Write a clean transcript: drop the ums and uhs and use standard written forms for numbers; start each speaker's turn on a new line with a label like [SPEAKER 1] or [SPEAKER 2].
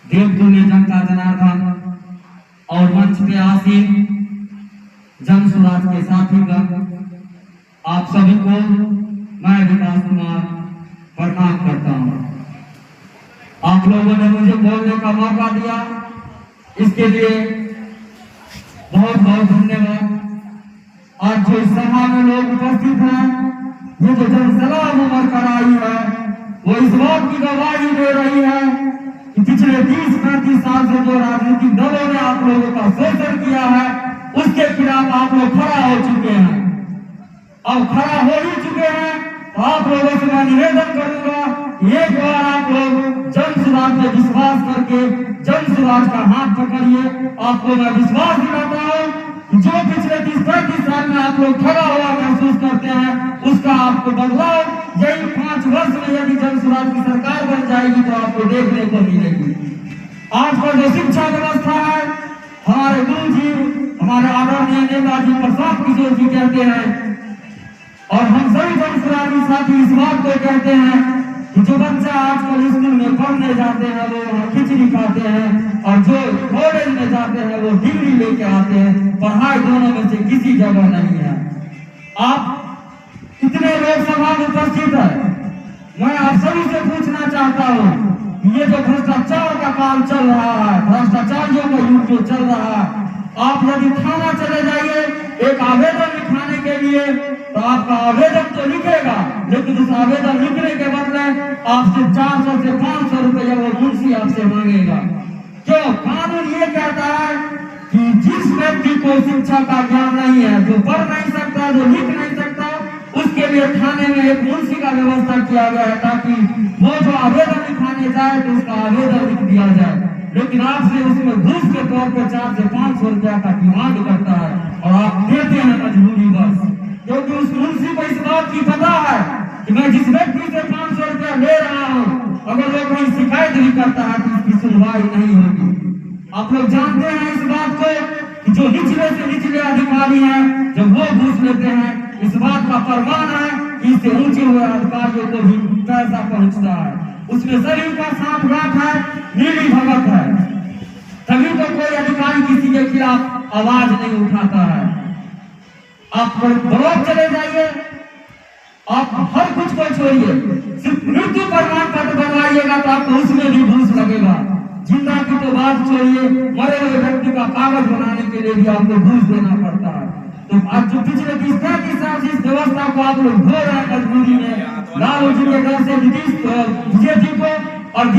[SPEAKER 1] देवतुल्य जनता जनार्दन और मंच पे आसीन जन सुराज के साथीगण, आप सभी को मैं विकास कुमार प्रणाम करता हूँ। आप लोगों ने मुझे बोलने का मौका दिया, इसके लिए बहुत बहुत धन्यवाद। आज जो इस सभा में लोग उपस्थित हैं, ये जो जनसलाह उमर कराई है, वो इस बात की गवाही दे रही है कि पिछले 30-35 साल से जो राजनीतिक दलों ने आप लोगों का शोषण किया है, उसके खिलाफ आप लोग खड़ा हो चुके हैं। अब खड़ा हो ही चुके हैं तो आप लोगों से मैं निवेदन करूंगा, एक बार आप लोग जन सुराज पे विश्वास करके जन सुराज का हाथ पकड़िए। आपको मैं विश्वास दिलाता हूँ कि जो पिछले 30-35 साल में आप लोग खड़ा हुआ महसूस करते हैं, उसका आपको बदलाव यही 5 वर्ष में यदि जन सुराज की सरकार बन जाएगी तो आपको देखने को मिलेगी। आज का जो शिक्षा व्यवस्था है, हमारे गुरु जी, हमारे आदरणीय नेताजी प्रसाद किशोर जी कहते हैं, और हम सभी जन सुराजी साथी इस बात को कहते हैं कि जो बच्चा आजकल स्कूल में पढ़ने जाते हैं वो वहाँ खिचड़ी खाते हैं, और जो कॉलेज में जाते हैं वो डिग्री लेके आते हैं। पढ़ाई दोनों में से किसी जगह नहीं है। आप इतने लोग सभा में उपस्थित है, मैं आप सभी से पूछना चाहता हूँ, ये जो भ्रष्टाचार का काम चल रहा है, भ्रष्टाचारियों का युग जो चल रहा है, आप यदि थाना चले जाइए एक आवेदन लिखाने के लिए, तो आपका आवेदन तो लिखेगा, लेकिन उस आवेदन लिखने के बदले आपसे 400 से 500 रुपया वो मुंशी आपसे मांगेगा। क्यों? कानून ये कहता है कि जिस व्यक्ति को शिक्षा का ज्ञान नहीं है, जो पढ़ नहीं सकता, जो लिख नहीं सकता, उसके लिए थाने में एक मुंशी का व्यवस्था किया गया है, ताकि वो जो आवेदन लिखाने जाए तो उसका आवेदन लिख दिया जाए। लेकिन आपसे उसमें घूस के तौर पर 400 से 500 रुपया का डिमांड करता है, और आप देते हैं मजबूरी बस, क्योंकि उस मुंशी को इस बात की पता है कि मैं जिस व्यक्ति से 500 रुपया ले रहा हूँ, अगर वो कहीं शिकायत भी करता है तो उसकी सुनवाई नहीं होगी। आप लोग जानते हैं इस बात को कि जो निचले से निचले अधिकारी हैं, जब वो घूस लेते हैं, इस बात का प्रमाण है कि इससे ऊंचे हुए अधिकारियों को भी पैसा पहुंचता है। उसमें सभी का साठगांठ है, मिली भगत है, तभी तो कोई अधिकारी किसी के खिलाफ आवाज नहीं उठाता है। आप ब्लॉक चले जाइए, आप हर कुछ को छोड़िए, सिर्फ मृत्यु प्रमाण पत्र बनवाइएगा तो आपको उसमें भी घूस लगेगा। जिंदा की तो बात छोड़िए, मरे हुए व्यक्ति का कागज बनाने के लिए भी आपको घूस देना पड़ता है। तो आज जो पिछले 30-35 साल से इस व्यवस्था को आप लोग धो रहे हैं मजबूरी में, लालू जी के घर से नीतीश जी को और